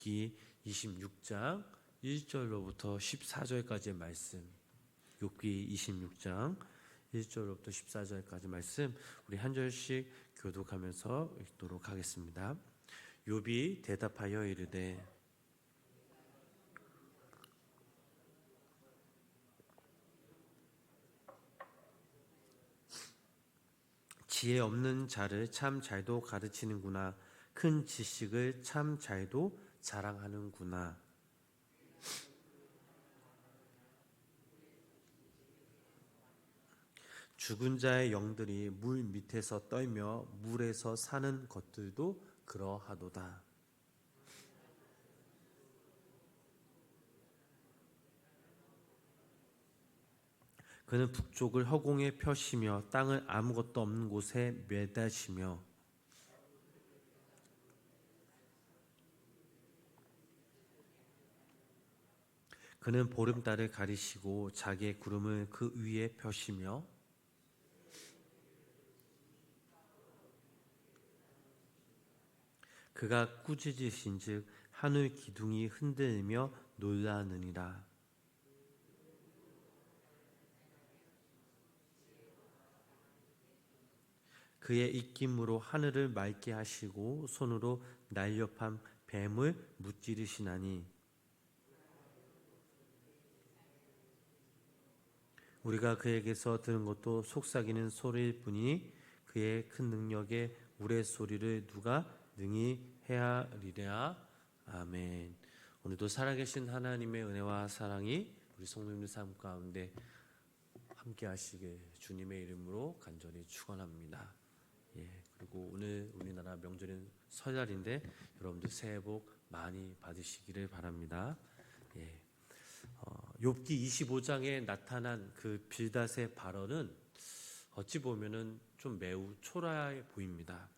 욥기 26장 1절로부터 14절까지의 말씀, 욥기 26장 1절로부터 14절까지 말씀 우리 한 절씩 교독하면서 읽도록 하겠습니다. 욥이 대답하여 이르되 지혜 없는 자를 참 잘도 가르치는구나. 큰 지식을 참 잘도 자랑하는구나. 죽은 자의 영들이 물 밑에서 떨며 물에서 사는 것들도 그러하도다. 그는 북쪽을 허공에 펴시며 땅을 아무것도 없는 곳에 매다시며 그는 보름달을 가리시고 자기의 구름을 그 위에 펴시며 그가 꾸짖으신즉 하늘 기둥이 흔들리며 놀라느니라. 그의 입김으로 하늘을 맑게 하시고 손으로 날렵한 뱀을 무찌르시나니 우리가 그에게서 들은 것도 속삭이는 소리일 뿐이니 그의 큰 능력에 우레소리를 누가 능히 헤아리랴. 아멘. 오늘도 살아계신 하나님의 은혜와 사랑이 우리 성도님들 삶 가운데 함께 하시길 주님의 이름으로 간절히 축원합니다. 그리고 오늘 우리나라 명절인 설날인데 여러분들 새해 복 많이 받으시기를 바랍니다. 욥기 25장에 나타난 그 빌닷의 발언은 어찌 보면은 좀 매우 초라해 보입니다.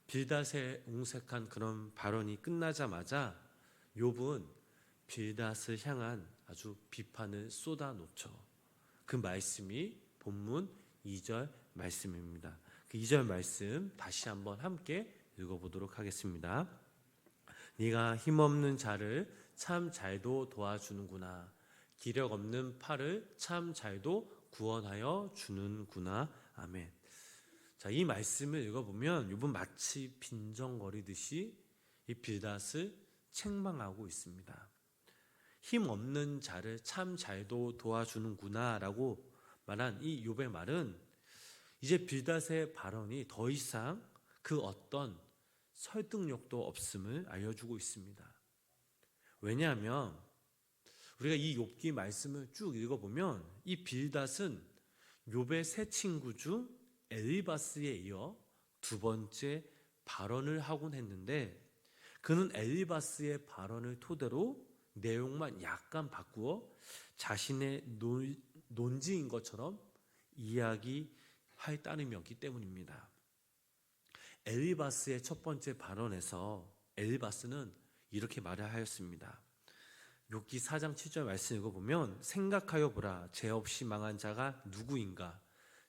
빌닷의 옹색한 그런 발언이 끝나자마자 욥은 빌닷을 향한 아주 비판을 쏟아놓죠. 그 말씀이 본문 2절 말씀입니다. 그 2절 말씀 다시 한번 함께 읽어보도록 하겠습니다. 네가 힘없는 자를 참 잘도 도와주는구나. 기력 없는 팔을 참 잘도 구원하여 주는구나. 아멘. 자, 이 말씀을 읽어보면 욥은 마치 빈정거리듯이 이 빌닷을 책망하고 있습니다. 힘 없는 자를 참 잘도 도와주는구나 라고 말한 이 욥의 말은 이제 빌닷의 발언이 더 이상 그 어떤 설득력도 없음을 알려주고 있습니다. 왜냐하면 우리가 이 욥기 말씀을 쭉 읽어보면 이 빌닷은 욥의 세 친구 중 엘리바스에 이어 두 번째 발언을 하곤 했는데 그는 엘리바스의 발언을 토대로 내용만 약간 바꾸어 자신의 논지인 것처럼 이야기할 따름이었기 때문입니다. 엘리바스의 첫 번째 발언에서 엘리바스는 이렇게 말을 하였습니다. 욥기 4장 7절 말씀 읽어보면 생각하여 보라. 죄 없이 망한 자가 누구인가?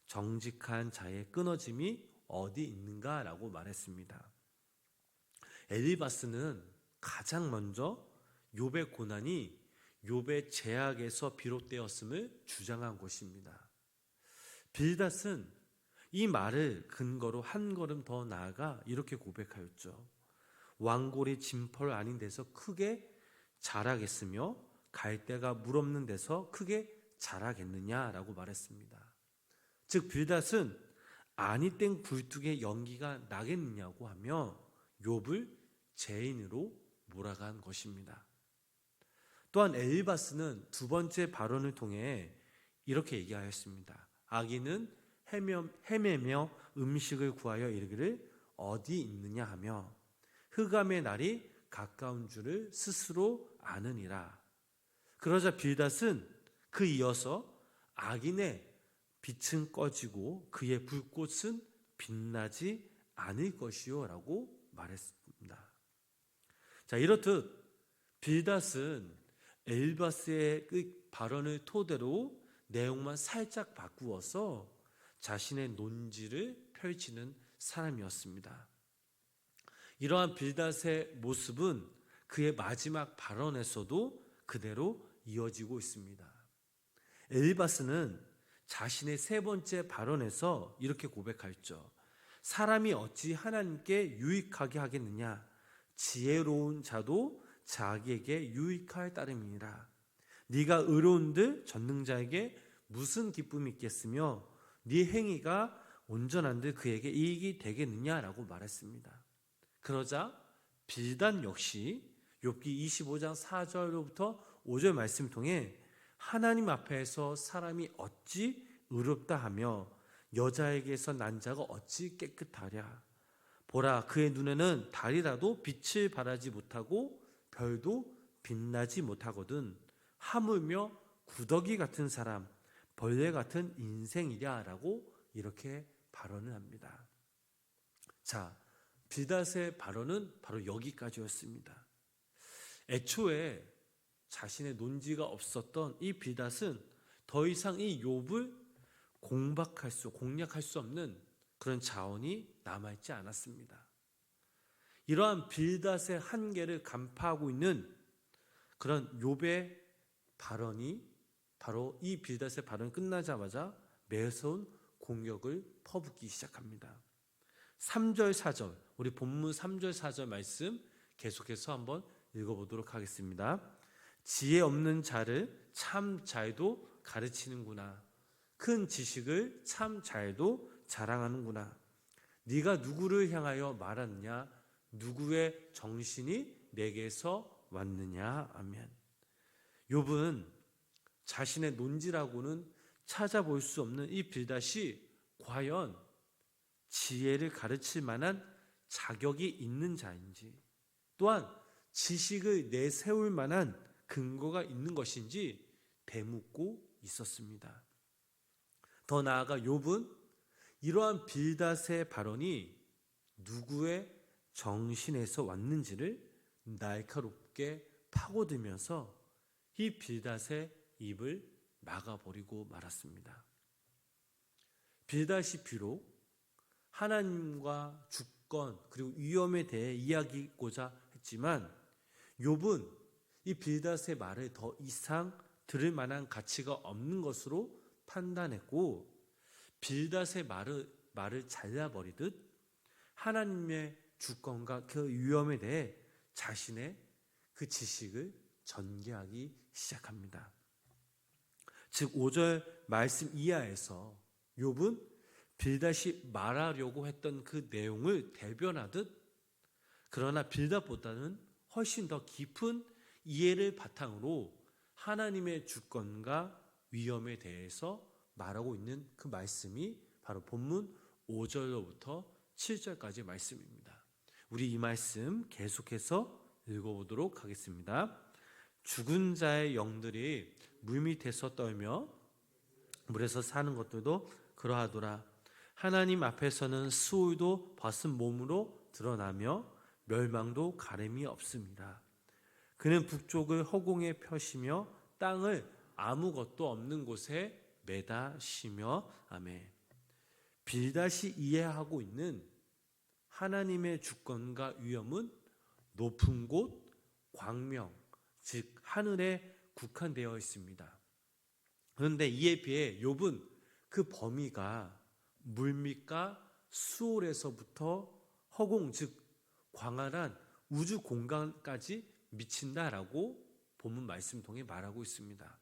정직한 자의 끊어짐이 어디 있는가? 라고 말했습니다. 엘리바스는 가장 먼저 욥의 고난이 욥의 죄악에서 비롯되었음을 주장한 것입니다. 빌닷은 이 말을 근거로 한 걸음 더 나아가 이렇게 고백하였죠. 왕골이 진펄 아닌 데서 크게 자라겠으며 갈대가 물 없는 데서 크게 자라겠느냐라고 말했습니다. 즉 빌닷은 아니 땡 굴뚝에 연기가 나겠느냐고 하며 욥을 죄인으로 몰아간 것입니다. 또한 엘리바스는 두 번째 발언을 통해 이렇게 얘기하였습니다. 악인은 헤매며 음식을 구하여 이르기를 어디 있느냐 하며 흑암의 날이 가까운 줄을 스스로 아느니라. 그러자 빌닷은 그 이어서 악인의 빛은 꺼지고 그의 불꽃은 빛나지 않을 것이요 라고 말했습니다. 자, 이렇듯 빌닷은 엘리바스의 그 발언을 토대로 내용만 살짝 바꾸어서 자신의 논지를 펼치는 사람이었습니다. 이러한 빌닷의 모습은 그의 마지막 발언에서도 그대로 이어지고 있습니다. 엘리바스는 자신의 세 번째 발언에서 이렇게 고백하였죠. 사람이 어찌 하나님께 유익하게 하겠느냐? 지혜로운 자도 자기에게 유익할 따름이니라. 네가 의로운들 전능자에게 무슨 기쁨이 있겠으며 네 행위가 온전한들 그에게 이익이 되겠느냐라고 말했습니다. 그러자 빌단 역시 욥기 25장 4절로부터 5절 말씀 통해 하나님 앞에서 사람이 어찌 의롭다 하며 여자에게서 난 자가 어찌 깨끗하랴. 보라, 그의 눈에는 달이라도 빛을 발하지 못하고 별도 빛나지 못하거든. 하물며 구더기 같은 사람, 벌레 같은 인생이랴 라고 이렇게 발언을 합니다. 자, 빌닷의 발언은 바로 여기까지였습니다. 애초에 자신의 논지가 없었던 이 빌닷은 더 이상 이 욥을 공략할 수 없는 그런 자원이 남아있지 않았습니다. 이러한 빌닷의 한계를 간파하고 있는 그런 욥의 발언이 바로 이 빌닷의 발언이 끝나자마자 매서운 공격을 퍼붓기 시작합니다. 3절 4절 우리 본문 3절 4절 말씀 계속해서 한번 읽어보도록 하겠습니다. 지혜 없는 자를 참 잘도 가르치는구나. 큰 지식을 참 잘도 자랑하는구나. 네가 누구를 향하여 말하느냐? 누구의 정신이 내게서 왔느냐? 아멘. 욥은 자신의 논지라고는 찾아볼 수 없는 이 빌닷이 과연 지혜를 가르칠 만한 자격이 있는 자인지, 또한 지식을 내세울 만한 근거가 있는 것인지 되묻고 있었습니다. 더 나아가 욥은 이러한 빌닷의 발언이 누구의 정신에서 왔는지를 날카롭게 파고들면서 이 빌닷의 입을 막아버리고 말았습니다. 빌닷이 비록 하나님과 주권 그리고 위험에 대해 이야기하고자 했지만 욥은 이 빌닷의 말을 더 이상 들을 만한 가치가 없는 것으로 판단했고, 빌닷의 말을 잘라버리듯 하나님의 주권과 그 위험에 대해 자신의 그 지식을 전개하기 시작합니다. 즉 5절 말씀 이하에서 욥은 빌닷이 말하려고 했던 그 내용을 대변하듯, 그러나 빌닷보다는 훨씬 더 깊은 이해를 바탕으로 하나님의 주권과 위험에 대해서 말하고 있는 그 말씀이 바로 본문 5절로부터 7절까지 말씀입니다. 우리 이 말씀 계속해서 읽어보도록 하겠습니다. 죽은 자의 영들이 물밑에서 떨며 물에서 사는 것들도 그러하더라. 하나님 앞에서는 수울도 벗은 몸으로 드러나며 멸망도 가림이 없습니다. 그는 북쪽을 허공에 펴시며 땅을 아무것도 없는 곳에 매다시며. 아멘. 빌닷이 이해하고 있는 하나님의 주권과 위엄은 높은 곳, 광명, 즉 하늘에 국한되어 있습니다. 그런데 이에 비해 욥은 그 범위가 물밑과 수월에서부터 허공, 즉 광활한 우주 공간까지 미친다라고 본문 말씀 통해 말하고 있습니다.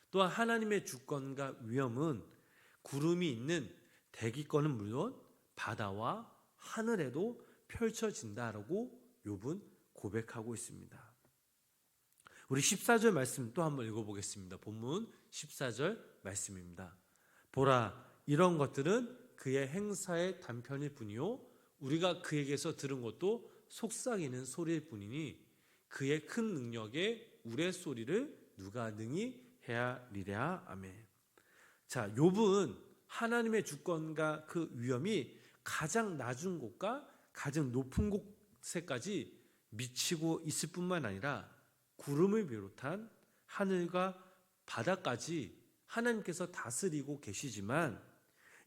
또한 하나님의 주권과 위엄은 구름이 있는 대기권은 물론 바다와 하늘에도 펼쳐진다라고 욥은 고백하고 있습니다. 우리 14절 말씀 또 한번 읽어보겠습니다. 본문 14절 말씀입니다. 보라, 이런 것들은 그의 행사의 단편일 뿐이요 우리가 그에게서 들은 것도 속삭이는 소리일 뿐이니 그의 큰 능력의 우레소리를 누가 능히 헤아리랴. 아멘. 자, 욥은 하나님의 주권과 그 위엄이 가장 낮은 곳과 가장 높은 곳에까지 미치고 있을 뿐만 아니라 구름을 비롯한 하늘과 바다까지 하나님께서 다스리고 계시지만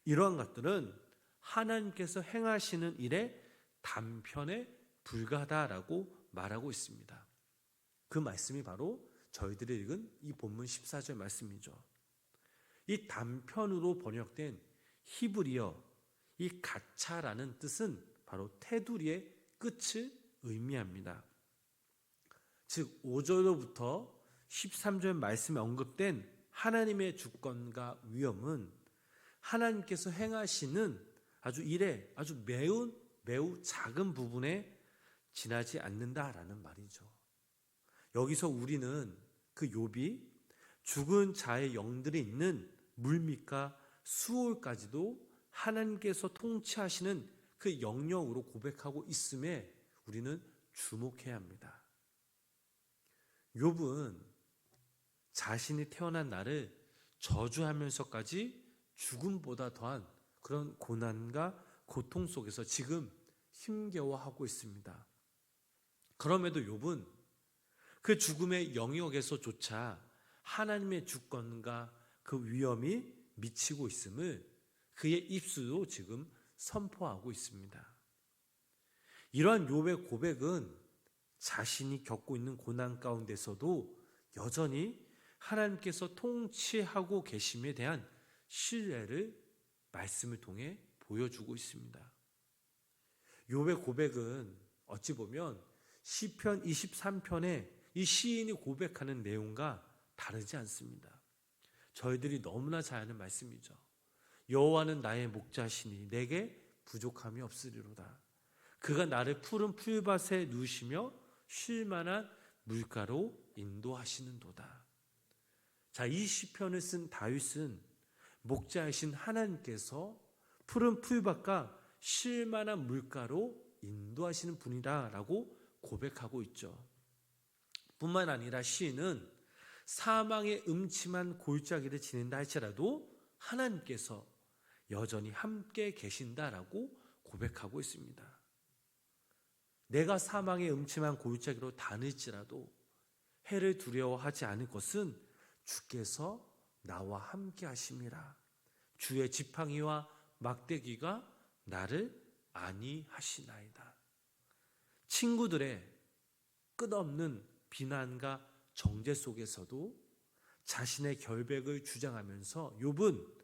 이러한 것들은 하나님께서 행하시는 일에 단편에 불과하다라고 말하고 있습니다. 그 말씀이 바로 저희들이 읽은 이 본문 14절 말씀이죠. 이 단편으로 번역된 히브리어 이 가차라는 뜻은 바로 테두리의 끝을 의미합니다. 즉 5절로부터 13절 말씀에 언급된 하나님의 주권과 위엄은 하나님께서 행하시는 아주 일에 아주 매우 작은 부분에 지나지 않는다라는 말이죠. 여기서 우리는 그 욥이 죽은 자의 영들이 있는 물밑과 수올까지도 하나님께서 통치하시는 그 영역으로 고백하고 있음에 우리는 주목해야 합니다. 욥은 자신이 태어난 날을 저주하면서까지 죽음보다 더한 그런 고난과 고통 속에서 지금 힘겨워하고 있습니다. 그럼에도 욥은 그 죽음의 영역에서조차 하나님의 주권과 그 위엄이 미치고 있음을 그의 입술로 지금 선포하고 있습니다. 이러한 욥의 고백은 자신이 겪고 있는 고난 가운데서도 여전히 하나님께서 통치하고 계심에 대한 신뢰를 말씀을 통해 보여주고 있습니다. 욥의 고백은 어찌 보면 시편 23편에 이 시인이 고백하는 내용과 다르지 않습니다. 저희들이 너무나 잘 아는 말씀이죠. 여호와는 나의 목자시니 내게 부족함이 없으리로다. 그가 나를 푸른 풀밭에 누우시며 쉴 만한 물가로 인도하시는도다. 자, 이 시편을 쓴 다윗은 목자이신 하나님께서 푸른 풀밭과 쉴 만한 물가로 인도하시는 분이다라고 고백하고 있죠. 뿐만 아니라 시인은 사망의 음침한 골짜기를 지낸다 할지라도 하나님께서 여전히 함께 계신다라고 고백하고 있습니다. 내가 사망의 음침한 골짜기로 다닐지라도 해를 두려워하지 않을 것은 주께서 나와 함께 하심이라. 주의 지팡이와 막대기가 나를 안위하시나이다. 친구들의 끝없는 비난과 정죄 속에서도 자신의 결백을 주장하면서 욥은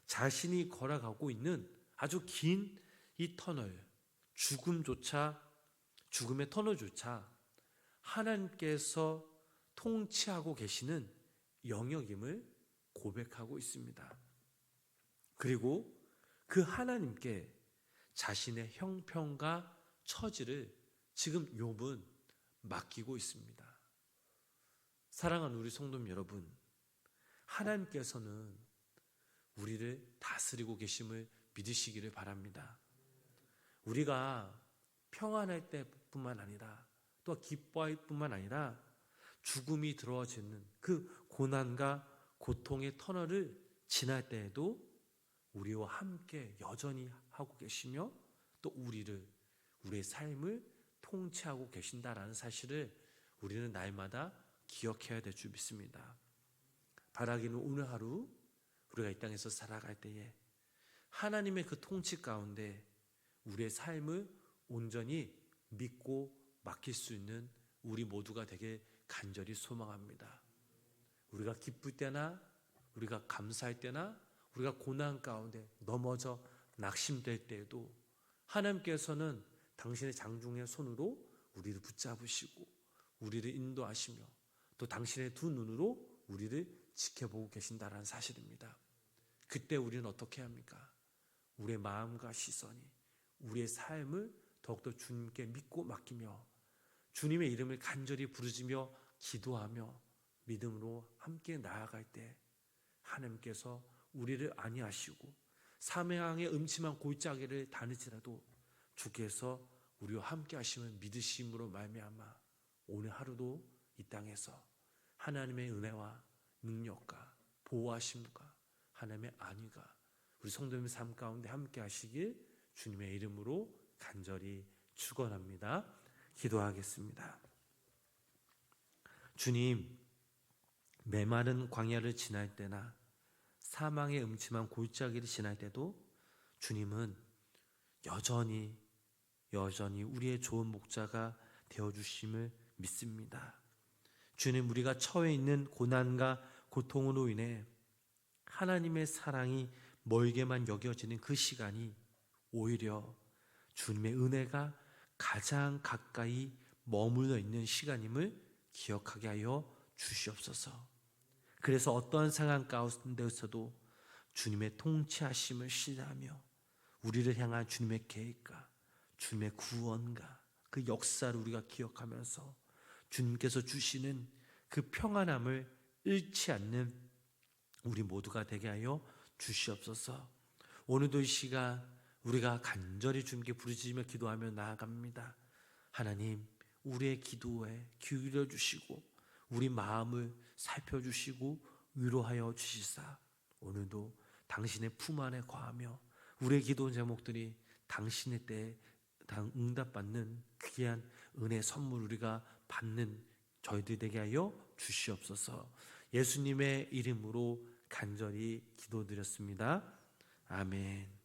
자신이 걸어가고 있는 아주 긴 이 터널, 죽음의 터널조차 하나님께서 통치하고 계시는 영역임을 고백하고 있습니다. 그리고 그 하나님께 자신의 형편과 처지를 지금 욥은 맡기고 있습니다. 사랑하는 우리 성도님 여러분, 하나님께서는 우리를 다스리고 계심을 믿으시기를 바랍니다. 우리가 평안할 때뿐만 아니라 또 기뻐할 뿐만 아니라 죽음이 들어와지는 그 고난과 고통의 터널을 지날 때에도 우리와 함께 여전히 하고 계시며 또 우리의 삶을 통치하고 계신다라는 사실을 우리는 날마다 기억해야 될 줄 믿습니다. 바라기는 오늘 하루 우리가 이 땅에서 살아갈 때에 하나님의 그 통치 가운데 우리의 삶을 온전히 믿고 맡길 수 있는 우리 모두가 되게 간절히 소망합니다. 우리가 기쁠 때나 우리가 감사할 때나 우리가 고난 가운데 넘어져 낙심될 때에도 하나님께서는 당신의 장중의 손으로 우리를 붙잡으시고 우리를 인도하시며 또 당신의 두 눈으로 우리를 지켜보고 계신다는 사실입니다. 그때 우리는 어떻게 합니까? 우리의 마음과 시선이 우리의 삶을 더욱더 주님께 믿고 맡기며 주님의 이름을 간절히 부르짖으며 기도하며 믿음으로 함께 나아갈 때 하나님께서 우리를 안위하시고 사망의 음침한 골짜기를 다닐지라도 주께서 우리와 함께 하심을 믿으심으로 말미암아 오늘 하루도 이 땅에서 하나님의 은혜와 능력과 보호하심과 하나님의 안위가 우리 성도님의 삶 가운데 함께 하시길 주님의 이름으로 간절히 축원합니다. 기도하겠습니다. 주님, 메마른 광야를 지날 때나 사망의 음침한 골짜기를 지날 때도 주님은 여전히 우리의 좋은 목자가 되어주심을 믿습니다. 주님, 우리가 처해 있는 고난과 고통으로 인해 하나님의 사랑이 멀게만 여겨지는 그 시간이 오히려 주님의 은혜가 가장 가까이 머물러 있는 시간임을 기억하게 하여 주시옵소서. 그래서 어떠한 상황 가운데서도 주님의 통치하심을 신뢰하며 우리를 향한 주님의 계획과 주님의 구원과 그 역사를 우리가 기억하면서 주님께서 주시는 그 평안함을 잃지 않는 우리 모두가 되게 하여 주시옵소서. 오늘도 이 시간 우리가 간절히 주님께 부르짖으며 기도하며 나아갑니다. 하나님, 우리의 기도에 기울여 주시고 우리 마음을 살펴주시고 위로하여 주시사 오늘도 당신의 품 안에 거하며 우리의 기도 제목들이 당신의 때에 응답받는 귀한 은혜 선물 우리가 받는 저희들 되게 하여 주시옵소서. 예수님의 이름으로 간절히 기도드렸습니다. 아멘.